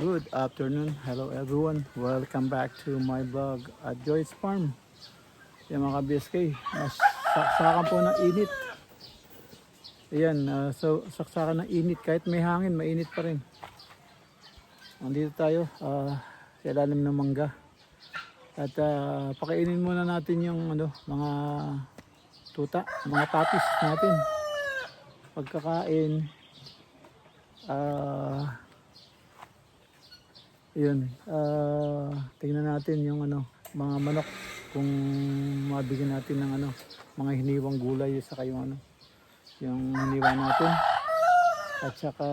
Good afternoon. Hello everyone. Welcome back to my vlog at Joy's Farm. Yung mga BSK, saksakan po ng init. Ayan, so saksakan ng init. Kahit may hangin, mainit pa rin. Nandito tayo sa ilalim ng mangga. At pakainin muna natin yung mga tuta, mga papis natin. Pagkakain, yun, tingnan natin yung mga manok kung mabigyan natin ng mga hiniwang gulay saka yung yung hiniwa natin at saka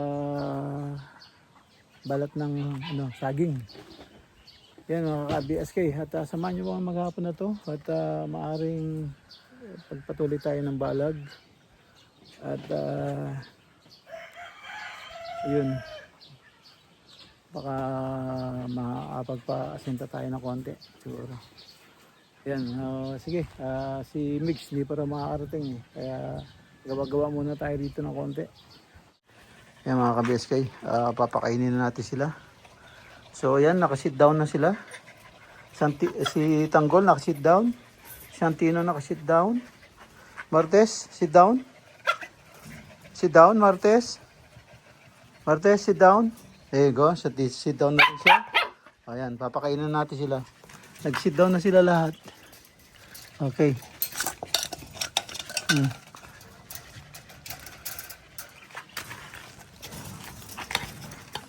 balat ng saging. Yan mga ka-BSK, at samahan nyo mga maghapon na to at maaring pagpatuloy tayo ng balag at yun, baka makapagpa-asinta tayo ng konti siguro. Yan, sige, si Mix hindi pa rin makakarating kaya gawa-gawa muna tayo dito ng konti. Yan mga ka-BSK, papakainin na natin sila. So yan, nakasit down na sila. Si Tanggol nakasit down, Santino nakasit down, Martes sit down, sit down Martes, Martes sit down. There you go, sit down na rin siya. Ayan, papakainin natin sila. Nag-sit down na sila lahat. Okay.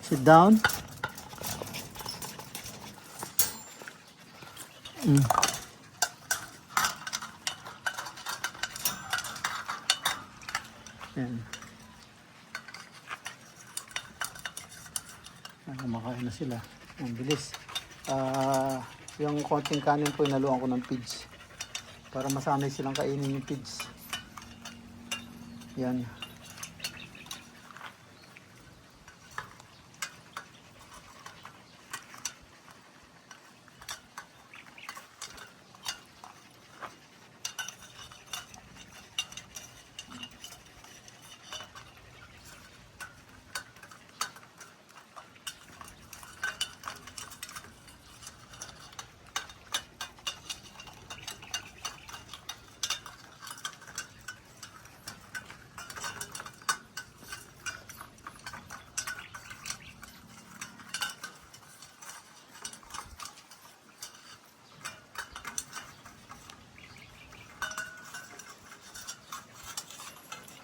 Sit down. Ayan. Kumakain na sila. Ang bilis. Yung konting kanin po inaluan ko ng pigs para masanay silang kainin yung pigs. Yan.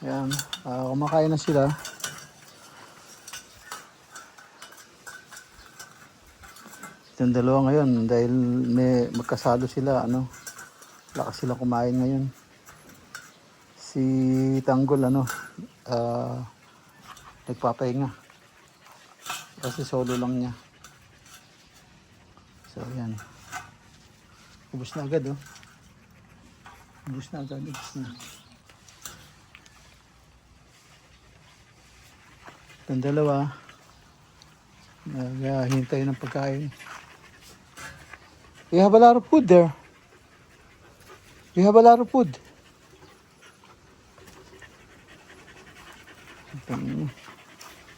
Ayan, kumakain na sila. Itong dalawa ngayon dahil may magkasalo sila, lakas sila kumain ngayon. Si Tanggol nagpapahinga kasi solo lang niya. So ayan, ubos na agad ubos na. Itong dalawa naghihintay ng pagkain. We have a lot of food there. We have a lot of food. Ang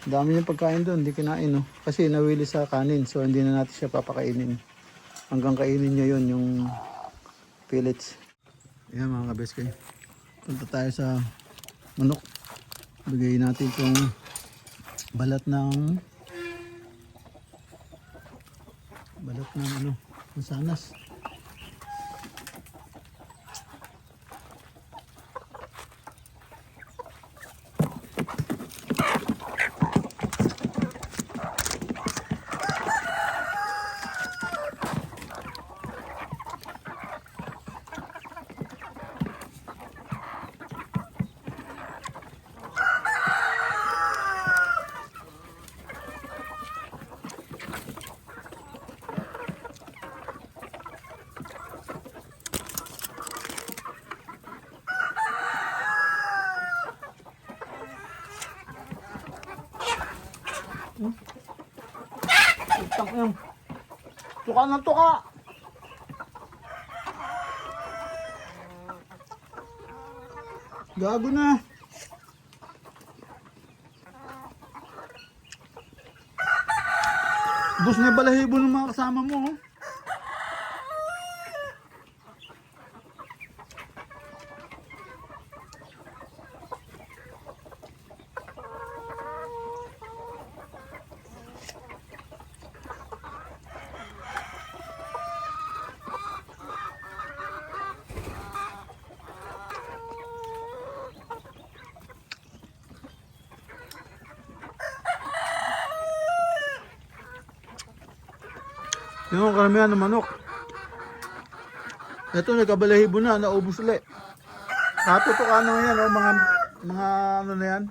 dami yung pagkain doon, hindi kinain kasi nawili sa kanin, so hindi na natin siya papakainin. Hanggang kainin niya yun, yung pellets. Ayan mga kabeske, punta tayo sa manok. Bigay natin itong balat ng mansanas. Tuka ng tuka. Gago na. Ubos na yung balahibo ng mga kasama mo. Oh. Yung karamihan ng manok. Ito nagkabalahibo na, naubos ulit. Natutukan na yan, oh, mga ano na yan.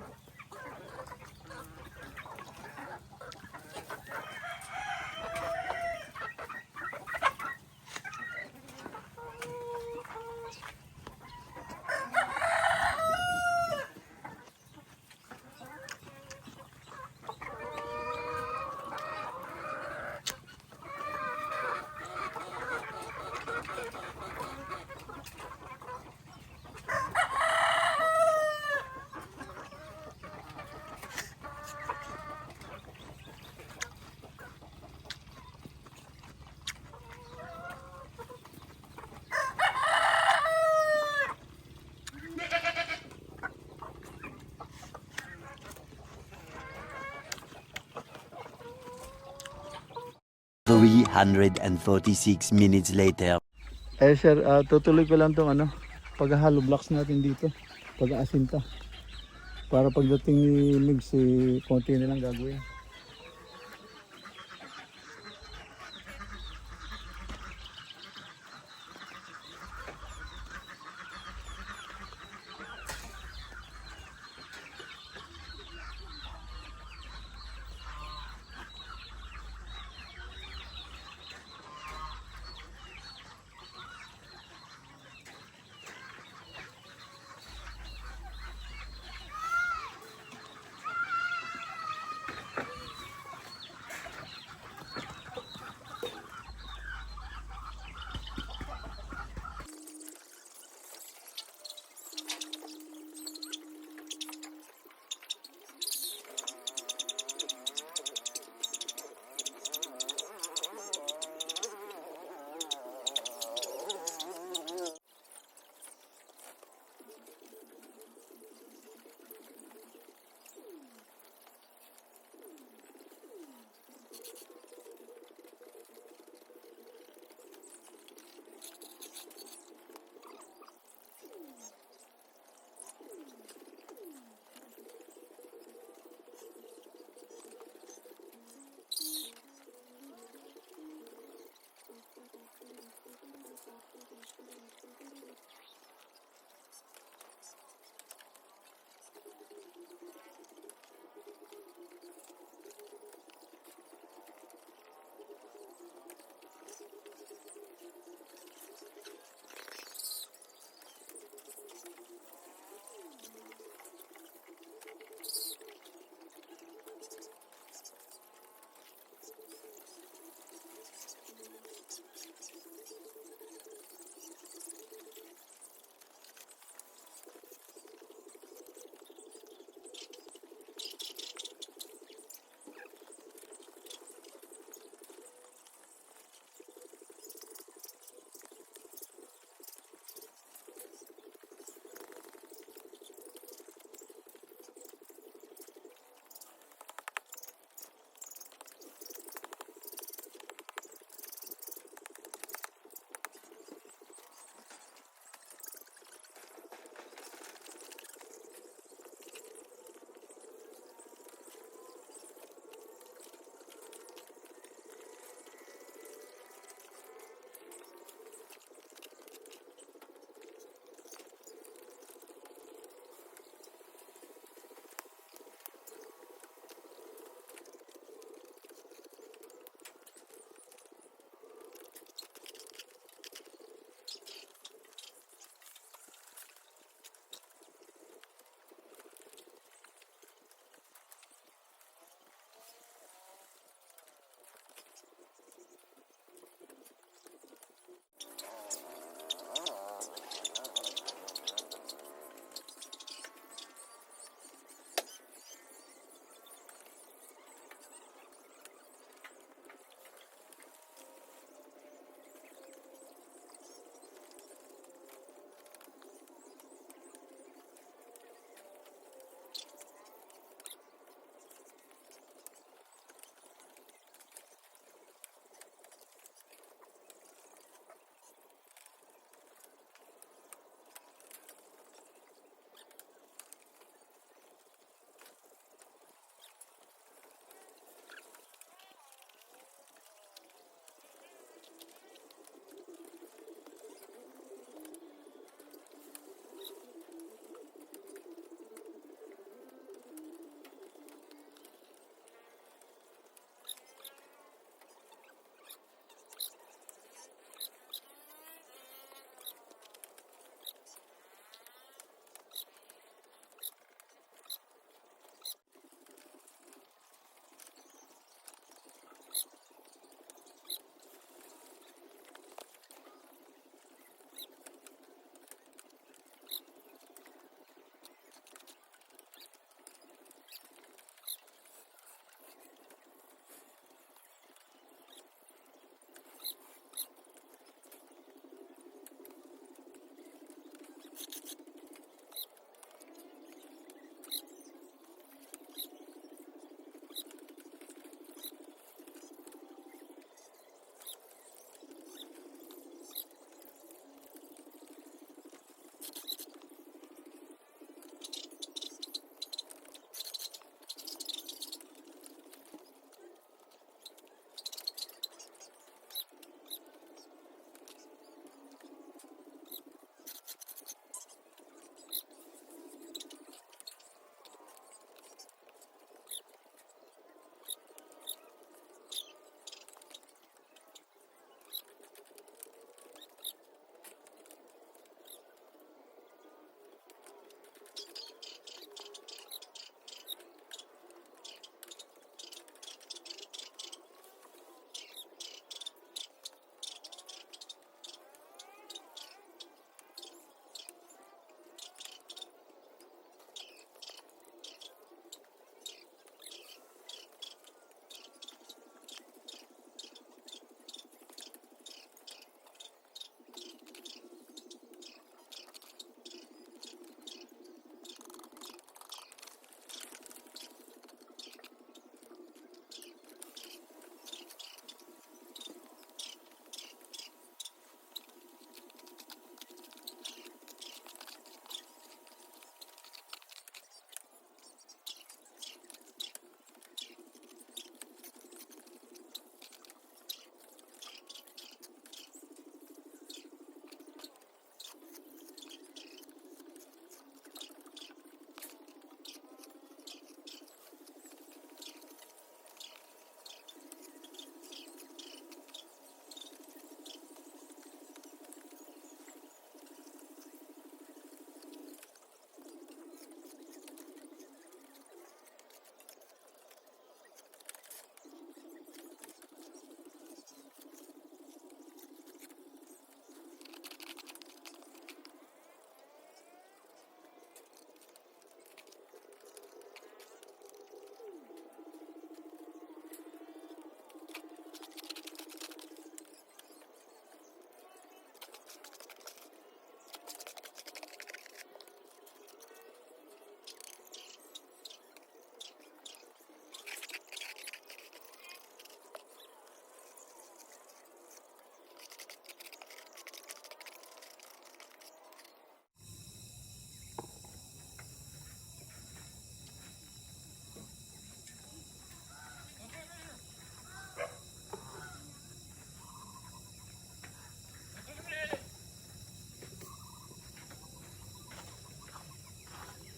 ...346 minutes later. Eh sir, tutuloy ko lang tong ano, paghahalo blocks natin dito, pag-aasinta. Para pagdating ni Migs, konti na lang gagawin.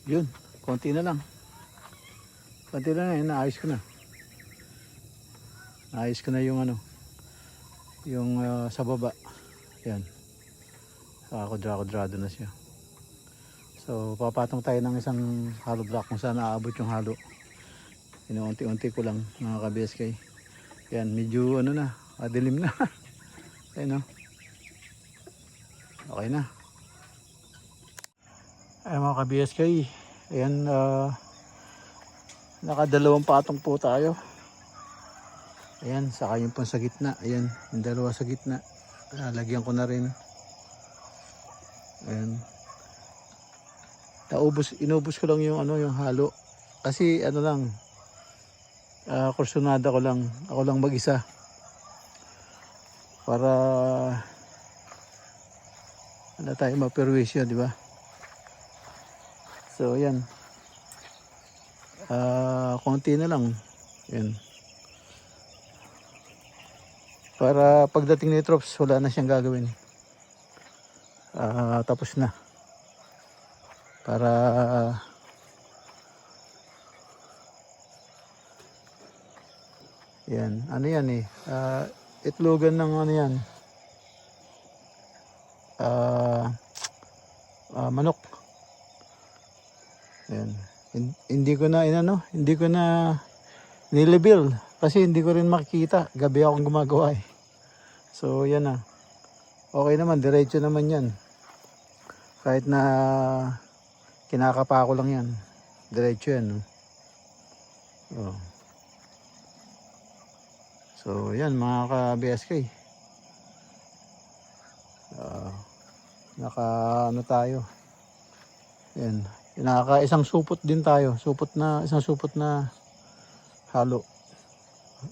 Yun, konti na lang. Konti na lang, naayos ko na. Naayos ko na yung ano, yung sa baba. Yan. Kudrado na siya. So, papatong tayo ng isang hollow block kung saan aabot yung halo. Inuunti-unti ko lang mga ka-BSK. Yan, medyo ano na, dilim na. Ayun, no? Okay na. Ay mga ka-BSK, ayan, nakadalawang patong po tayo. Ayan, saka yung pang sa gitna. Ayan, yung dalawa sa gitna. Lagyan ko na rin. Ayan. Inubos ko lang yung ano, yung halo. Kasi ano lang, kursunada ko lang. Ako lang mag-isa. Para wala tayo maperwisyo, di ba? So, ayan. Konti na lang. Ayan. Para pagdating ni Trops, wala na siyang gagawin. Tapos na. Para yan. Ano yan eh? Itlogan ng ano yan? Manok. Yan. Hindi ko na hindi ko na nilebil kasi hindi ko rin makikita. Gabi akong gumagawa eh. So yan na. Okay naman, diretso naman yan. Kahit na kinakapa ko lang yan. Diretso yan. No? Oh. So yan mga ka-BSK. Naka ano tayo. Yan. Isang supot din tayo. Isang supot na halo.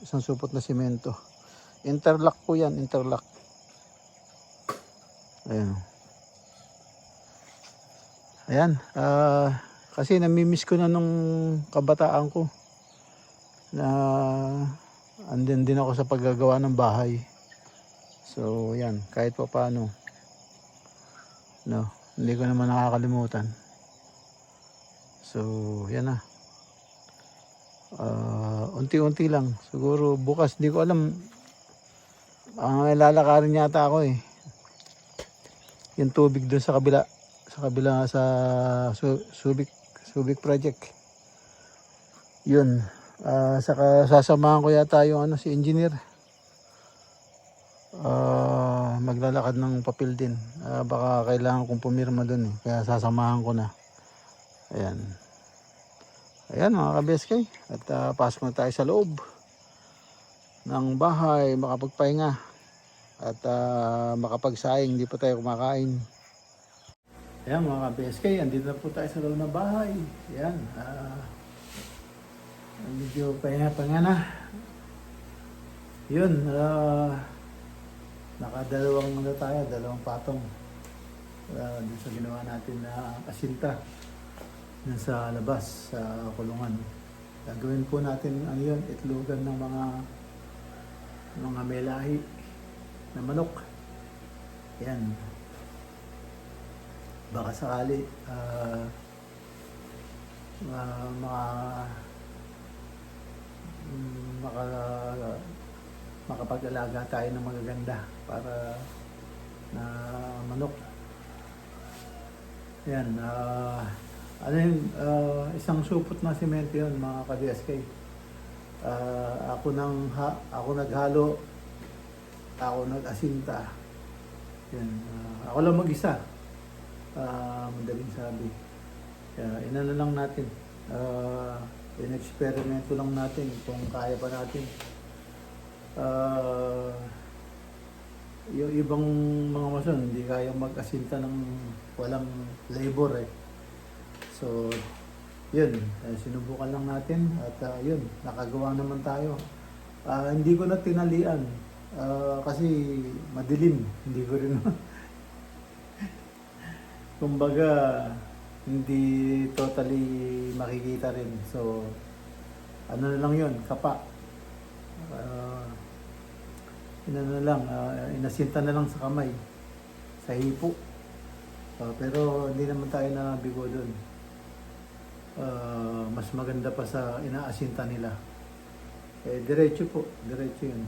Isang supot na simento. Interlock po yan, interlock. Ayan. Ayan. Kasi namimiss ko na nung kabataan ko. Na andin din ako sa paggagawa ng bahay. So, yan. Kahit pa paano. No, hindi ko naman nakakalimutan. So, yan na. Unti-unti lang. Siguro bukas, di ko alam. Ang lalakarin yata ako eh. Yung tubig doon sa kabila. Sa Subic project. Yun. Saka sasamahan ko yata yung si engineer. Maglalakad ng papel din. Baka kailangan kong pumirma doon eh. Kaya sasamahan ko na. Ayan. Ayan mga ka-BSK. At pasok na tayo sa loob ng bahay, makapagpahinga. At makapagsaing, hindi pa tayo kumakain. Ayan mga ka-BSK, andito na po tayo sa loob ng bahay. Ayan. Medyo pahinga-pahinga na. Yun. Nakadalawang tayo, dalawang patong. Dun sa ginawa natin na asinta. Nasa labas sa kulungan. Gagawin po natin ano yun, itlogan ng mga melahi na manok. Yan. Baka sakali makapag-alaga tayo ng magaganda para na manok. Yan. Isang supot na simento yun mga ka-BSK. Ako naghalo, ako nag-asinta. Yan. Ako lang mag-isa. Madaling sabi. Inano lang natin. In-experimento lang natin kung kaya pa natin. Yung ibang mga mason hindi kaya mag-asinta ng walang labor eh. So, yun, sinubukan lang natin at yun, nakagawa naman tayo. Hindi ko na tinalian kasi madilim, hindi ko rin kumbaga hindi totally makikita rin. So, ano na lang yun, kapa. Inasinta na lang sa kamay, sa hipo. Pero hindi naman tayo nabigo doon. mas maganda pa sa inaasinta nila. Eh, diretso po, diretso yun.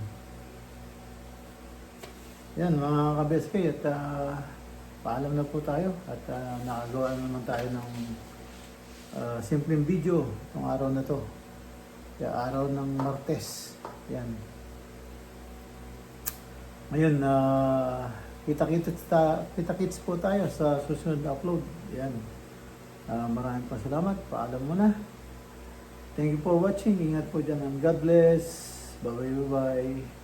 Yan mga kabeskay, at paalam na po tayo at nakagawa naman tayo ng simpleng video itong araw na to. Kaya araw ng Martes. Yan. Ngayon, kita-kits po tayo sa susunod na upload. Yan. Maraming salamat. Paalam muna. Thank you for watching. Ingat po dyan. And God bless. Bye-bye.